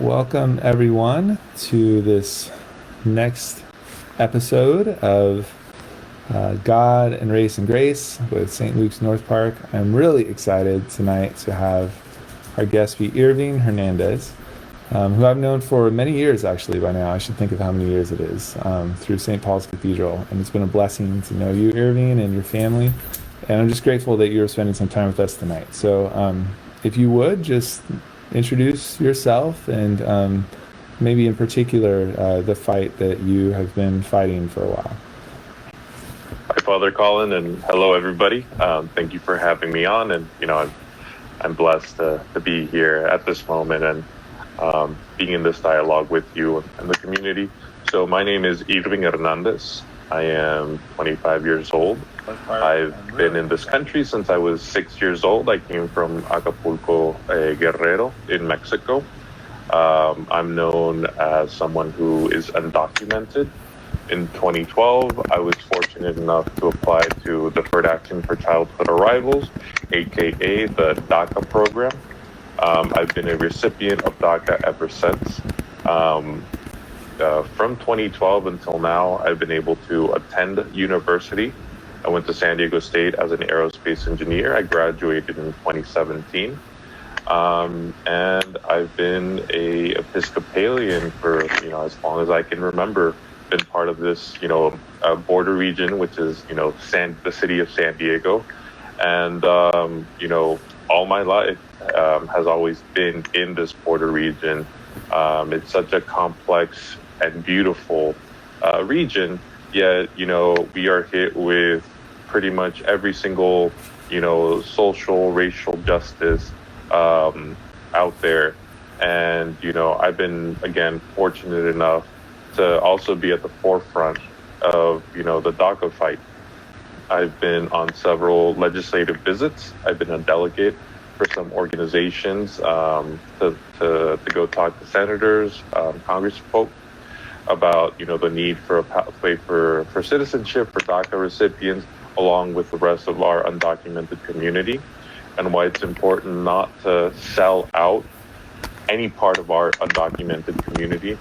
Welcome, everyone, to this next episode of God and Race and Grace with St. Luke's North Park. I'm really excited tonight to have our guest be Irving Hernandez, who I've known for many years, actually, by now. I should think of how many years it is, through St. Paul's Cathedral. And it's been a blessing to know you, Irving, and your family. And I'm just grateful that you're spending some time with us tonight. So if you would, just introduce yourself and maybe in particular the fight that you have been fighting for a while. Hi, Father Colin, and hello, everybody. Thank you for having me on, and I'm blessed to be here at this moment and being in this dialogue with you and the community. So my name is Irving Hernandez. I am 25 years old. I've been in this country since I was 6 years old. I came from Acapulco, Guerrero in Mexico. I'm known as someone who is undocumented. In 2012, I was fortunate enough to apply to Deferred Action for Childhood Arrivals, aka the DACA program. I've been a recipient of DACA ever since. From 2012 until now, I've been able to attend university. I went to San Diego State as an aerospace engineer. I graduated in 2017. And I've been a Episcopalian for, as long as I can remember. Been part of this, border region, which is, the city of San Diego. And, all my life has always been in this border region. It's such a complex and beautiful region, yet, we are hit with pretty much every single, social, racial justice out there. And, I've been, again, fortunate enough to also be at the forefront of, the DACA fight. I've been on several legislative visits. I've been a delegate for some organizations to go talk to senators, congressfolk about, the need for a pathway for citizenship for DACA recipients, along with the rest of our undocumented community, and why it's important not to sell out any part of our undocumented community.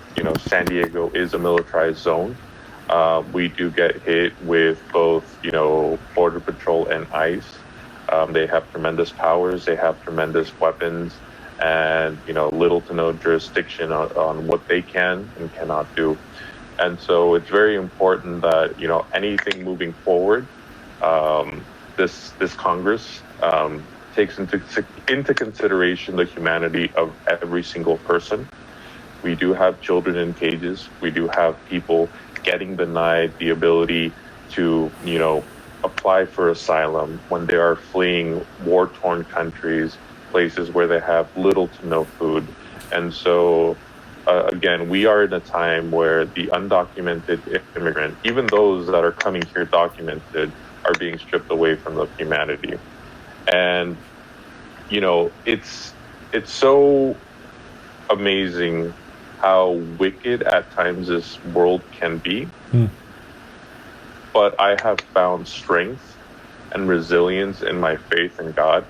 San Diego is a militarized zone. We do get hit with both, Border Patrol and ICE. They have tremendous powers, they have tremendous weapons, and, little to no jurisdiction on what they can and cannot do. And so it's very important that, anything moving forward, this Congress takes into consideration the humanity of every single person. We do have children in cages. We do have people getting denied the ability to, apply for asylum when they are fleeing war-torn countries, places where they have little to no food. And so, again, we are in a time where the undocumented immigrant, even those that are coming here documented, are being stripped away from their humanity. And, it's so amazing how wicked at times this world can be. But I have found strength and resilience in my faith in God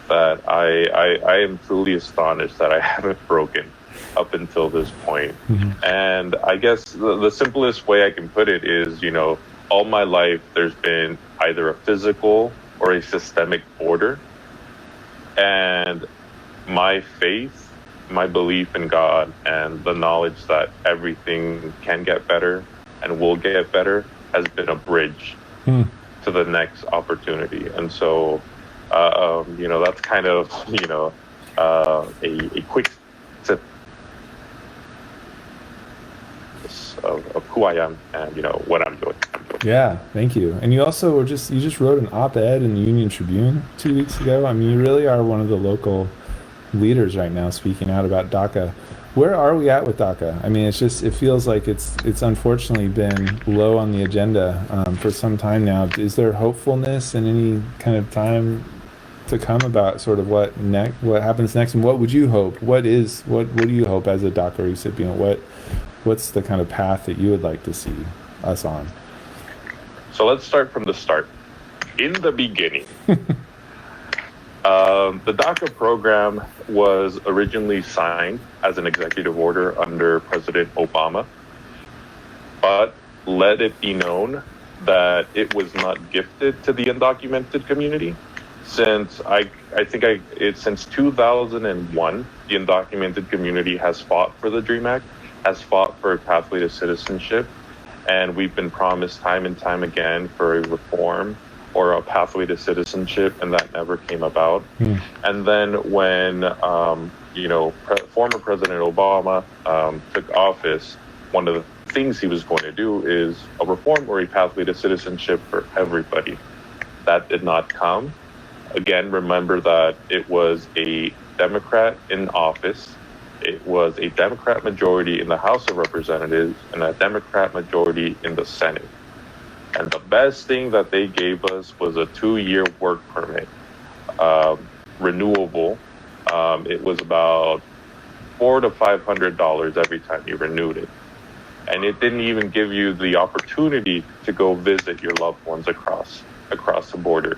that I am truly astonished that I haven't broken up until this point. And I guess the simplest way I can put it is, all my life there's been either a physical or a systemic border. And my faith, my belief in God, and the knowledge that everything can get better and will get better has been a bridge to the next opportunity. And so, that's kind of, a quick tip of who I am and, what I'm doing. Yeah, thank you. And you also you just wrote an op-ed in the Union Tribune 2 weeks ago. I mean, you really are one of the local leaders right now speaking out about DACA. Where are we at with DACA? I mean, it feels like it's unfortunately been low on the agenda for some time now. Is there hopefulness and any kind of time to come about sort of what happens next, and what would you hope? What do you hope as a DACA recipient? What's the kind of path that you would like to see us on? So let's start from the start. In the beginning, The DACA program was originally signed as an executive order under President Obama, but let it be known that it was not gifted to the undocumented community. Since since 2001, the undocumented community has fought for the DREAM Act, has fought for a pathway to citizenship, and we've been promised time and time again for a reform or a pathway to citizenship, and that never came about. And then when former President Obama took office, one of the things he was going to do is a reform or a pathway to citizenship for everybody. That did not come. Again, remember that it was a Democrat in office. It was a Democrat majority in the House of Representatives and a Democrat majority in the Senate. And the best thing that they gave us was a 2-year work permit, renewable. It was about $400 to $500 every time you renewed it. And it didn't even give you the opportunity to go visit your loved ones across the border.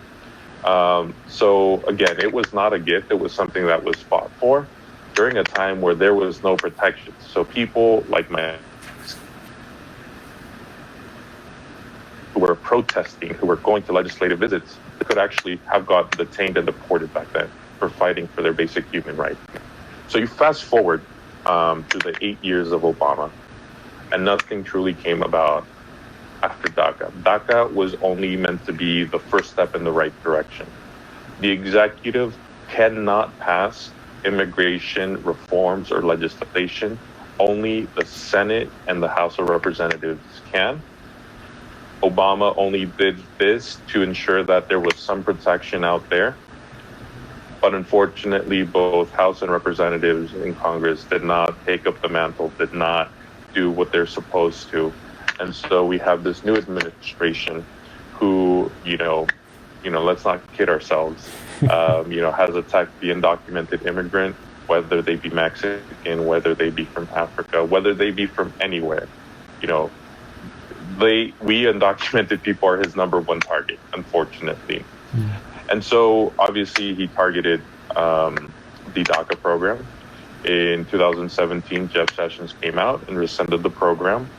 So again, it was not a gift. It was something that was fought for during a time where there was no protection. So people like who were protesting, who were going to legislative visits, could actually have got detained and deported back then for fighting for their basic human rights. So you fast forward to the 8 years of Obama, and nothing truly came about after DACA. DACA was only meant to be the first step in the right direction. The executive cannot pass immigration reforms or legislation. Only the Senate and the House of Representatives can. Obama only did this to ensure that there was some protection out there. But unfortunately, both House and Representatives in Congress did not take up the mantle, did not do what they're supposed to. And so we have this new administration who, let's not kid ourselves, has attacked the undocumented immigrant, whether they be Mexican, whether they be from Africa, whether they be from anywhere. We undocumented people are his number one target, unfortunately. And so obviously he targeted the DACA program. In 2017, Jeff Sessions came out and rescinded the program,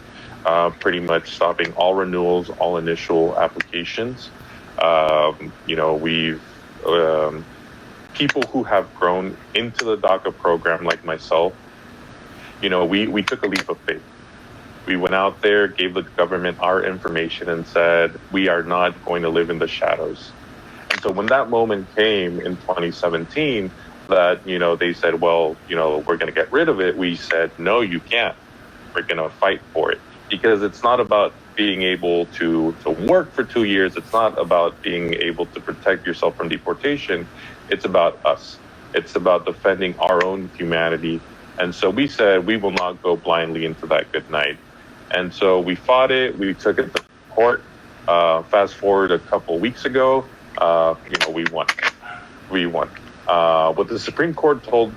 pretty much stopping all renewals, all initial applications. We've people who have grown into the DACA program, like myself, we took a leap of faith. We went out there, gave the government our information, and said, we are not going to live in the shadows. And so when that moment came in 2017, that, they said, well, we're going to get rid of it. We said, no, you can't. We're going to fight for it, because it's not about being able to work for 2 years. It's not about being able to protect yourself from deportation. It's about us. It's about defending our own humanity. And so we said, we will not go blindly into that good night. And so we fought it. We took it to court. Fast forward a couple weeks ago, we won. We won. What the Supreme Court told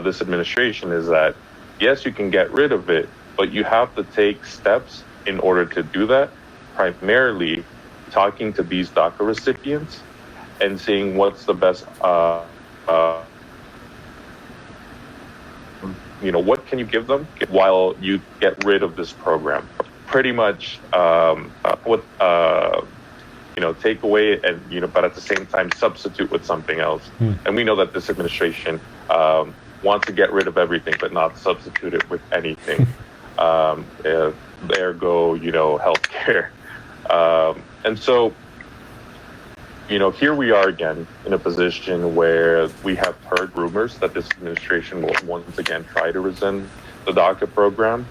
this administration is that, yes, you can get rid of it, but you have to take steps in order to do that, primarily talking to these DACA recipients and seeing what's the best, what can you give them while you get rid of this program? Pretty much take away and, but at the same time, substitute with something else. And we know that this administration wants to get rid of everything, but not substitute it with anything. Ergo, healthcare. And so, here we are again in a position where we have heard rumors that this administration will once again try to rescind the DACA program.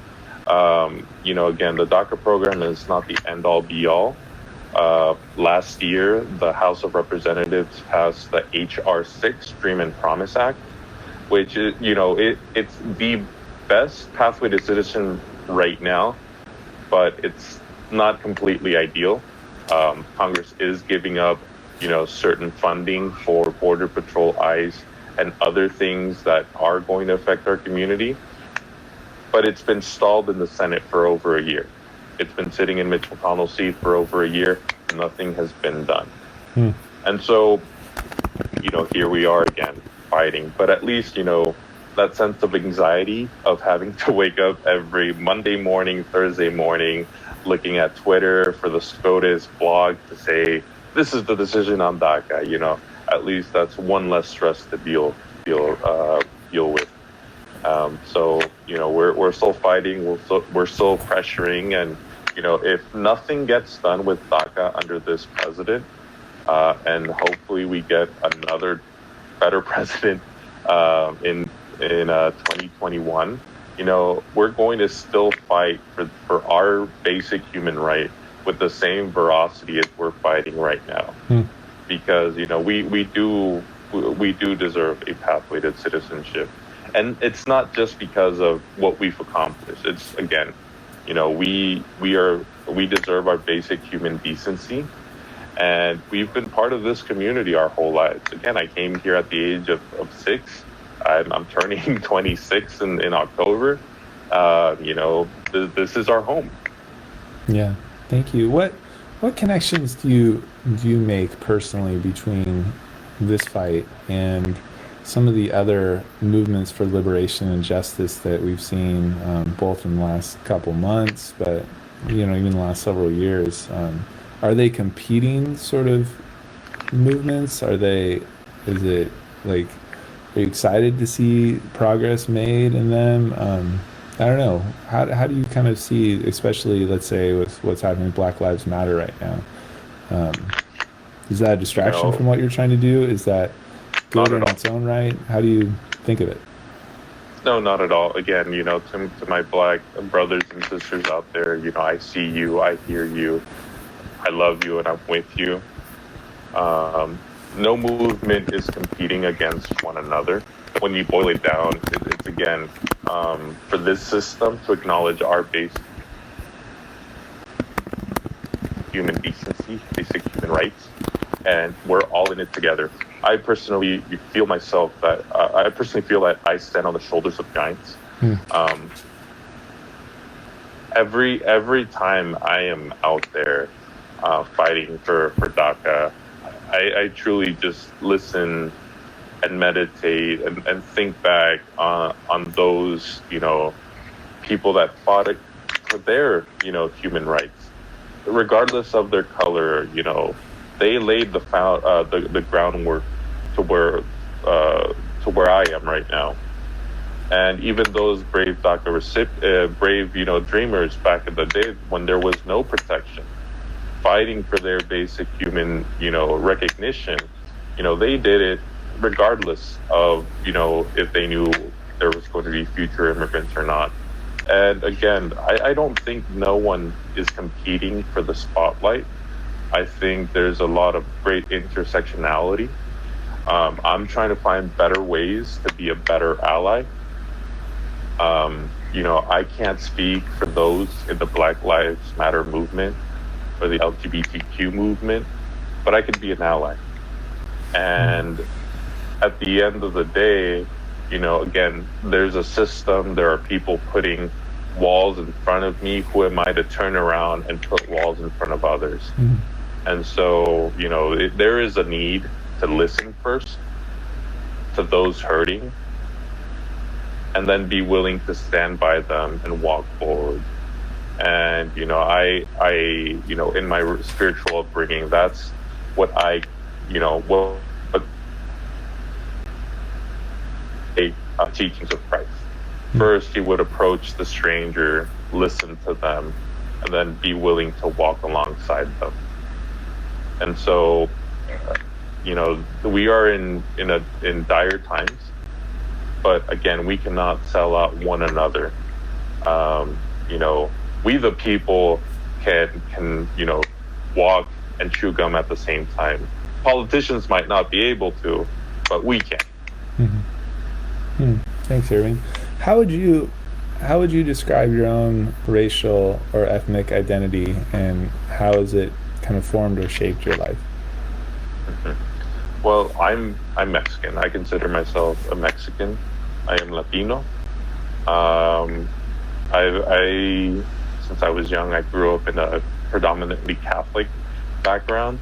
Again, the DACA program is not the end-all be-all. Last year, the House of Representatives passed the H.R. 6 Dream and Promise Act, which is, it's the best pathway to citizen right now, but it's not completely ideal. Congress is giving up, certain funding for Border Patrol, ICE, and other things that are going to affect our community. But it's been stalled in the Senate for over a year. It's been sitting in Mitch McConnell's seat for over a year. Nothing has been done. And so, here we are again fighting. But at least, that sense of anxiety of having to wake up every Monday morning, Thursday morning, looking at Twitter for the SCOTUS blog to say, this is the decision on DACA, at least that's one less stress to deal with. So, we're still fighting, we're still pressuring, and, if nothing gets done with DACA under this president, and hopefully we get another better president in 2021, we're going to still fight for our basic human right with the same veracity as we're fighting right now. Because, we do deserve a pathway to citizenship. And it's not just because of what we've accomplished. It's, again, we deserve our basic human decency. And we've been part of this community our whole lives. Again, I came here at the age of 6. I'm turning 26 in October. This is our home. Yeah, thank you. What connections do you make personally between this fight and some of the other movements for liberation and justice that we've seen, both in the last couple months, but even the last several years? Are they competing sort of movements? Are you excited to see progress made in them? I don't know. How do you kind of see, especially, let's say, with what's happening with Black Lives Matter right now? Is that a distraction from what you're trying to do? Is that good in its own right? How do you think of it? No, not at all. Again, to my Black brothers and sisters out there, I see you, I hear you, I love you, and I'm with you. No movement is competing against one another. When you boil it down, it's again, for this system to acknowledge our basic human decency, basic human rights, and we're all in it together. I personally feel that I stand on the shoulders of giants. Every time I am out there fighting for DACA, I truly just listen and meditate and think back on those people that fought for their human rights, regardless of their color. They laid the groundwork to where I am right now. And even those brave DACA brave dreamers back in the day when there was no protection, fighting for their basic human recognition, they did it regardless of if they knew there was going to be future immigrants or not. And again, I don't think no one is competing for the spotlight. I think there's a lot of great intersectionality. I'm trying to find better ways to be a better ally. I can't speak for those in the Black Lives Matter movement or the LGBTQ movement, but I could be an ally. And at the end of the day, again, there's a system, there are people putting walls in front of me. Who am I to turn around and put walls in front of others? And so, there is a need to listen first to those hurting, and then be willing to stand by them and walk forward. And, I in my spiritual upbringing, that's what teachings of Christ. First, he would approach the stranger, listen to them, and then be willing to walk alongside them. And so, we are in dire times, but again, we cannot sell out one another. We the people can walk and chew gum at the same time. Politicians might not be able to, but we can. Thanks, Irving. How would you describe your own racial or ethnic identity, and how has it kind of formed or shaped your life? Well, I'm Mexican. I consider myself a Mexican. I am Latino. I since I was young, I grew up in a predominantly Catholic background.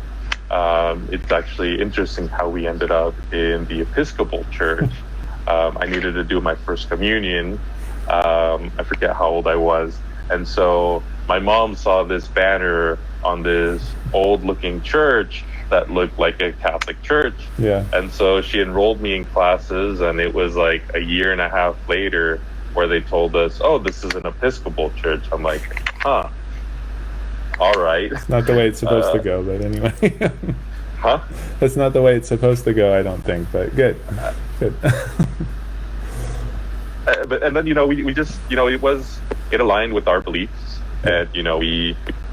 It's actually interesting how we ended up in the Episcopal Church. I needed to do my first communion. I forget how old I was. And so my mom saw this banner on this old-looking church that looked like a Catholic church. Yeah. And so she enrolled me in classes, and it was like a year and a half later where they told us, oh, this is an Episcopal church. I'm like, huh. All right. It's not the way it's supposed to go, but anyway. Huh? That's not the way it's supposed to go, I don't think, but good. Good. And then, we just, it aligned with our beliefs. And,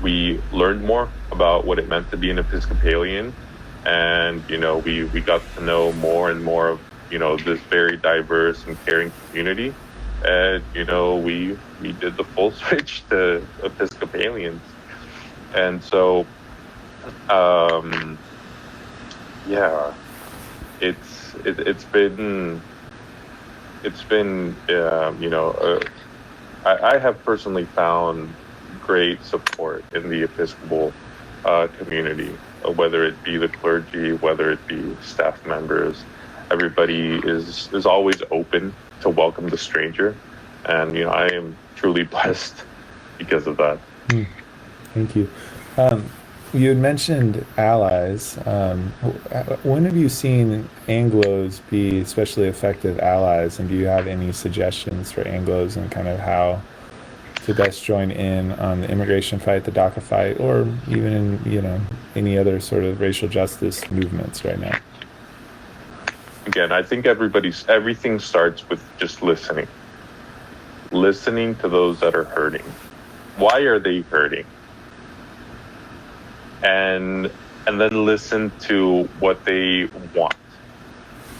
we learned more about what it meant to be an Episcopalian. And, we got to know more and more of, this very diverse and caring community. And, we did the full switch to Episcopalians. And so, yeah, it's been, I have personally found great support in the Episcopal community, whether it be the clergy, whether it be staff members. Everybody is always open to welcome the stranger, and I am truly blessed because of that. Thank you. You had mentioned allies. When have you seen Anglos be especially effective allies, and do you have any suggestions for Anglos and kind of how to best join in on the immigration fight, the DACA fight, or even in, any other sort of racial justice movements right now? Again, I think everything starts with just listening to those that are hurting. Why are they hurting? And then listen to what they want,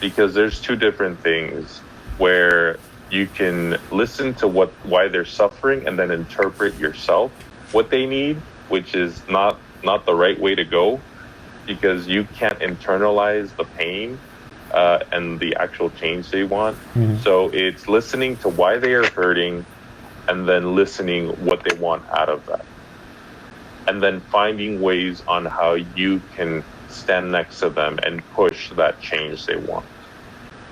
because there's two different things where you can listen to why they're suffering and then interpret yourself what they need, which is not the right way to go, because you can't internalize the pain and the actual change they want. Mm-hmm. So it's listening to why they are hurting and then listening what they want out of that. And then finding ways on how you can stand next to them and push that change they want.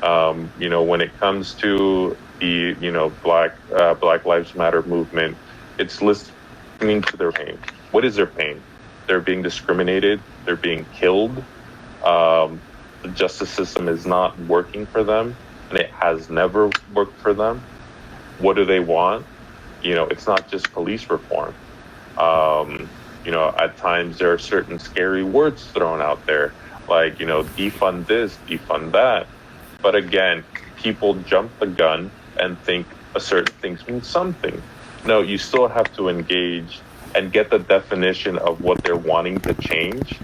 When it comes to the, Black Lives Matter movement, it's listening to their pain. What is their pain? They're being discriminated. They're being killed. The justice system is not working for them, and it has never worked for them. What do they want? It's not just police reform. At times there are certain scary words thrown out there, like, defund this, defund that. But again, people jump the gun and think a certain things mean something. No, you still have to engage and get the definition of what they're wanting to change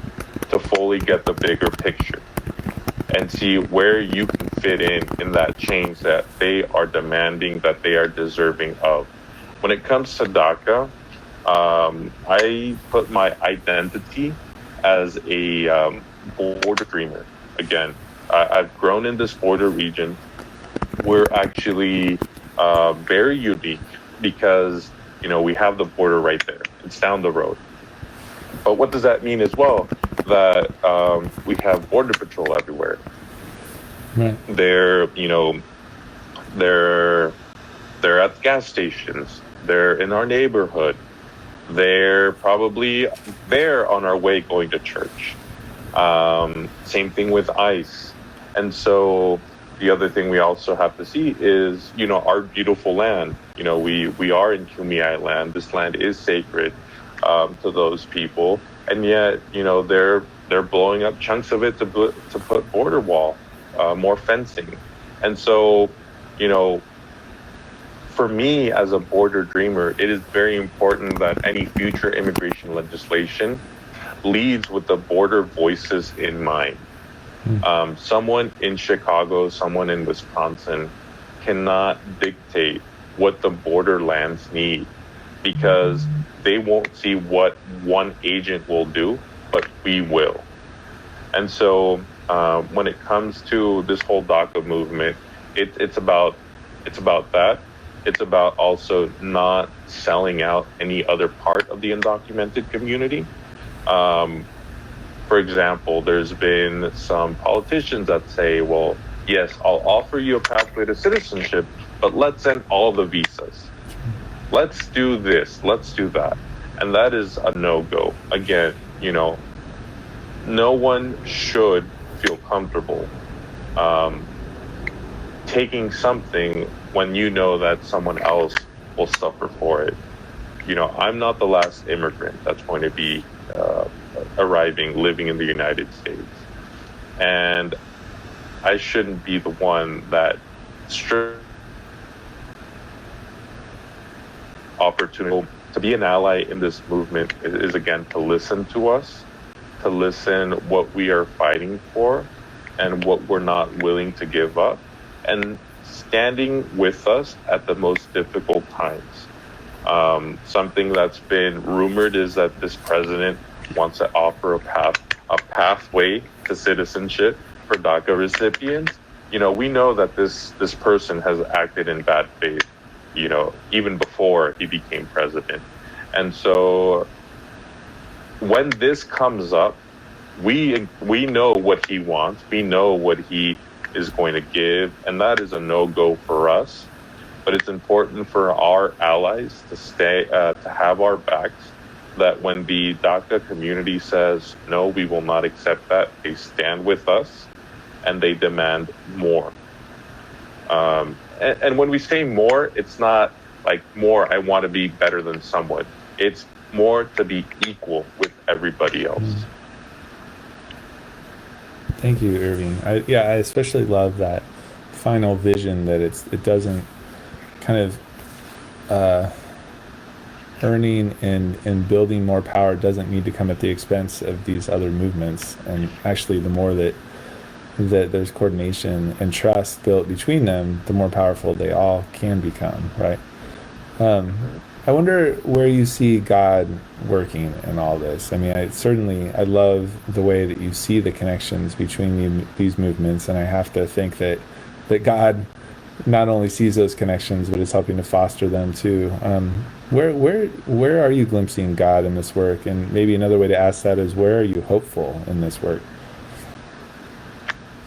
to fully get the bigger picture and see where you can fit in that change that they are demanding, that they are deserving of. When it comes to DACA, I put my identity as a border dreamer. Again, I've grown in this border region. We're actually very unique because, we have the border right there. It's down the road. But what does that mean as well? That we have border patrol everywhere. Right. They're at gas stations. They're in our neighborhood. They're probably there on our way going to church. Same thing with ICE. And so the other thing we also have to see is, our beautiful land. We are in Kumeyaay land. This land is sacred to those people. And yet, they're blowing up chunks of it to put border wall, more fencing. And so, for me as a border dreamer, it is very important that any future immigration legislation leads with the border voices in mind. Someone in Chicago, someone in Wisconsin cannot dictate what the borderlands need, because they won't see what one agent will do, but we will. And so when it comes to this whole DACA movement, it's about that. It's about also not selling out any other part of the undocumented community. For example, there's been some politicians that say, well, yes, I'll offer you a pathway to citizenship, but let's end all the visas. Let's do this, let's do that. And that is a no-go. Again, no one should feel comfortable um, taking something when you know that someone else will suffer for it. I'm not the last immigrant that's going to be arriving, living in the United States. And I shouldn't be the one that opportunity to be an ally in this movement is again to listen to us, to listen what we are fighting for and what we're not willing to give up, and standing with us at the most difficult times. Something that's been rumored is that this president wants to offer a pathway to citizenship for DACA recipients. We know that this person has acted in bad faith, even before he became president. And so when this comes up, we know what he wants. We know what he is going to give, and that is a no-go for us. But it's important for our allies to to have our backs, that when the DACA community says, no, we will not accept that, they stand with us and they demand more. And when we say more, it's not like more, I want to be better than someone. It's more to be equal with everybody else. Thank you, Irving. I especially love that final vision that it doesn't kind of earning and building more power doesn't need to come at the expense of these other movements. And actually, the more that there's coordination and trust built between them, the more powerful they all can become, right? I wonder where you see God working in all this. I mean, I love the way that you see the connections between these movements, and I have to think that God not only sees those connections, but is helping to foster them too. Where are you glimpsing God in this work? And maybe another way to ask that is, where are you hopeful in this work?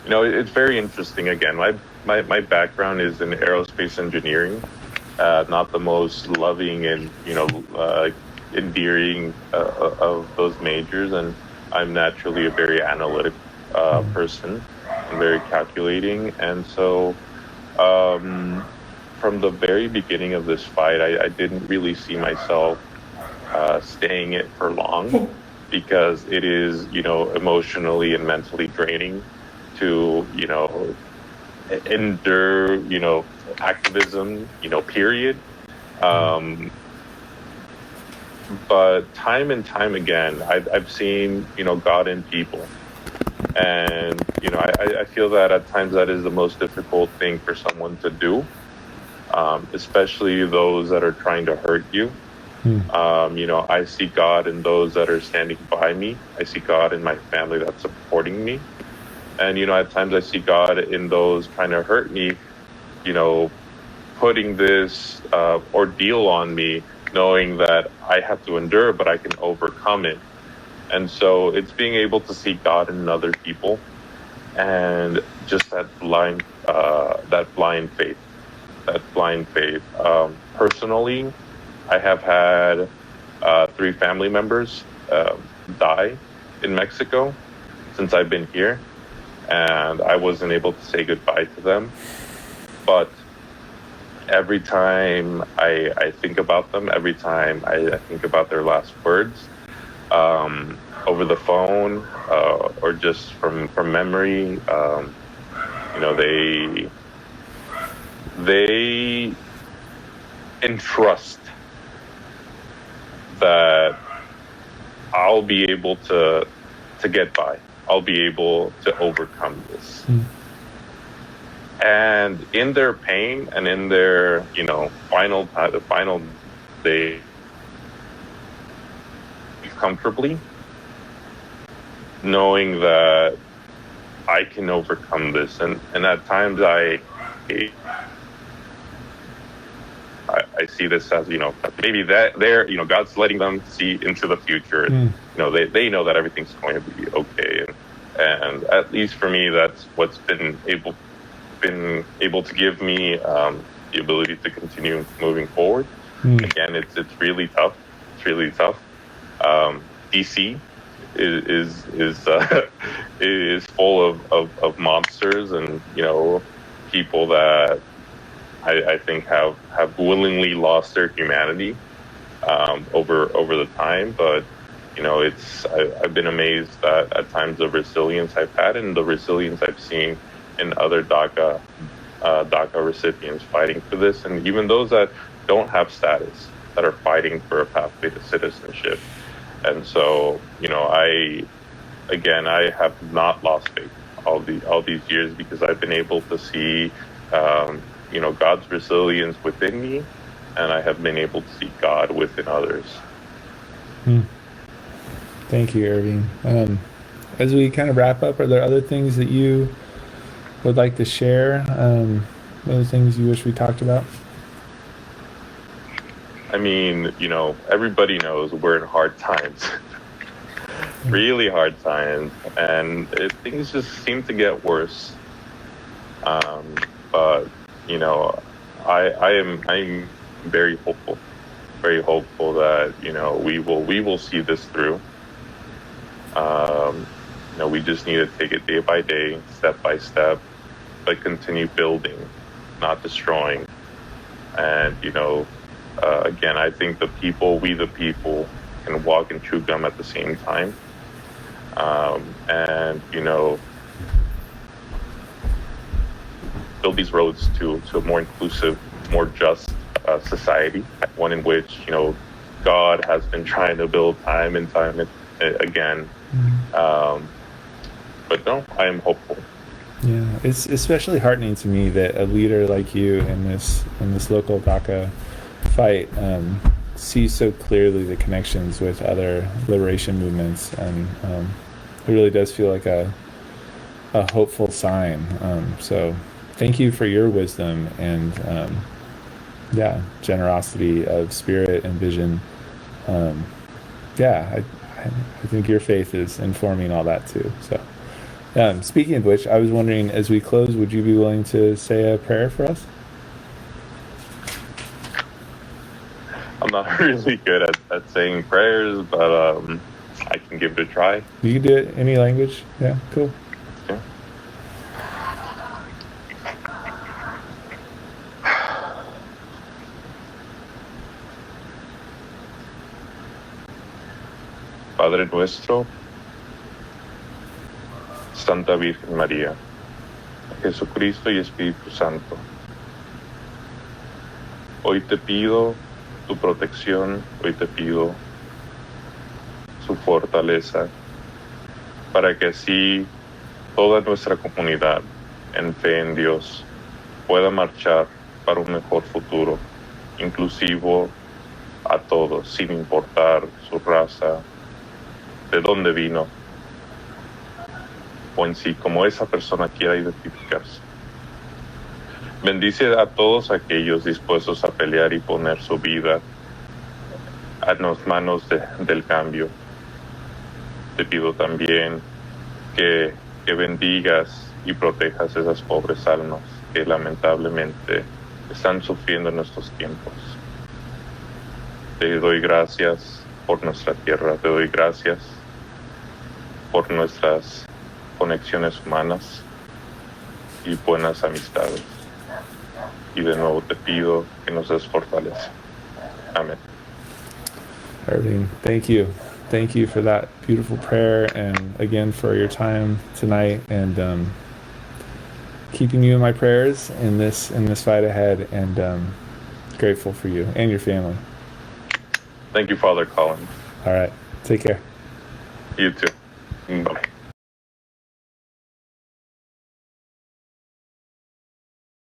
It's very interesting. Again, my background is in aerospace engineering, not the most loving and endearing of those majors, and I'm naturally a very analytic person and very calculating, and so from the very beginning of this fight, I didn't really see myself staying it for long, because it is emotionally and mentally draining to endure activism period. But time and time again, I've seen God in people, and I feel that at times that is the most difficult thing for someone to do, especially those that are trying to hurt you. I see God in those that are standing by me. I see God in my family that's supporting me. And, at times I see God in those trying to hurt me, putting this ordeal on me, knowing that I have to endure, but I can overcome it. And so it's being able to see God in other people, and just that blind faith. Personally, I have had 3 family members die in Mexico since I've been here, and I wasn't able to say goodbye to them. But every time I think about them, every time I think about their last words, over the phone or just from memory, they entrust that I'll be able to get by. I'll be able to overcome this. And in their pain and in their, the final day, comfortably, knowing that I can overcome this. And at times I see this as, maybe that God's letting them see into the future. they know that everything's going to be okay, and at least for me, that's what's been able to give me the ability to continue moving forward. Again, it's really tough. It's really tough. DC is full of monsters, and people that I think have willingly lost their humanity over the time. But I've been amazed at times the resilience I've had and the resilience I've seen in other DACA recipients fighting for this, and even those that don't have status, that are fighting for a pathway to citizenship. And so, I have not lost faith all these years, because I've been able to see, God's resilience within me, and I have been able to see God within others. Thank you, Irving. As we kind of wrap up, are there other things that you would like to share? Other things you wish we talked about? I mean, everybody knows we're in hard times, really hard times, and things just seem to get worse. But I'm very hopeful that we will see this through. We just need to take it day by day, step by step, but continue building, not destroying. And again, I think we the people can walk and chew gum at the same time. And build these roads to a more inclusive, more just society, one in which God has been trying to build time and time again. But no, I am hopeful. Yeah, it's especially heartening to me that a leader like you in this local DACA fight sees so clearly the connections with other liberation movements, and it really does feel like a hopeful sign. So thank you for your wisdom and generosity of spirit and vision. I think your faith is informing all that too. So speaking of which, I was wondering, as we close, would you be willing to say a prayer for us? I'm not really good at saying prayers, but I can give it a try. You can do it any language. Yeah, cool. Yeah. Padre nuestro, Santa Virgen María, Jesucristo y Espíritu Santo, hoy te pido tu protección, hoy te pido su fortaleza, para que así toda nuestra comunidad en fe en Dios pueda marchar para un mejor futuro, inclusivo a todos, sin importar su raza, de dónde vino, o en sí, como esa persona quiera identificarse. Bendice a todos aquellos dispuestos a pelear y poner su vida a las manos del cambio. Te pido también que bendigas y protejas esas pobres almas que lamentablemente están sufriendo en estos tiempos. Te doy gracias por nuestra tierra, te doy gracias por nuestras conexiones humanas y buenas amistades. Y de nuevo te pido que nos des fortaleza. Amén. Irving, thank you. Thank you for that beautiful prayer, and again for your time tonight, and keeping you in my prayers in this fight ahead, and grateful for you and your family. Thank you, Father Colin. All right. Take care. You too. Bye.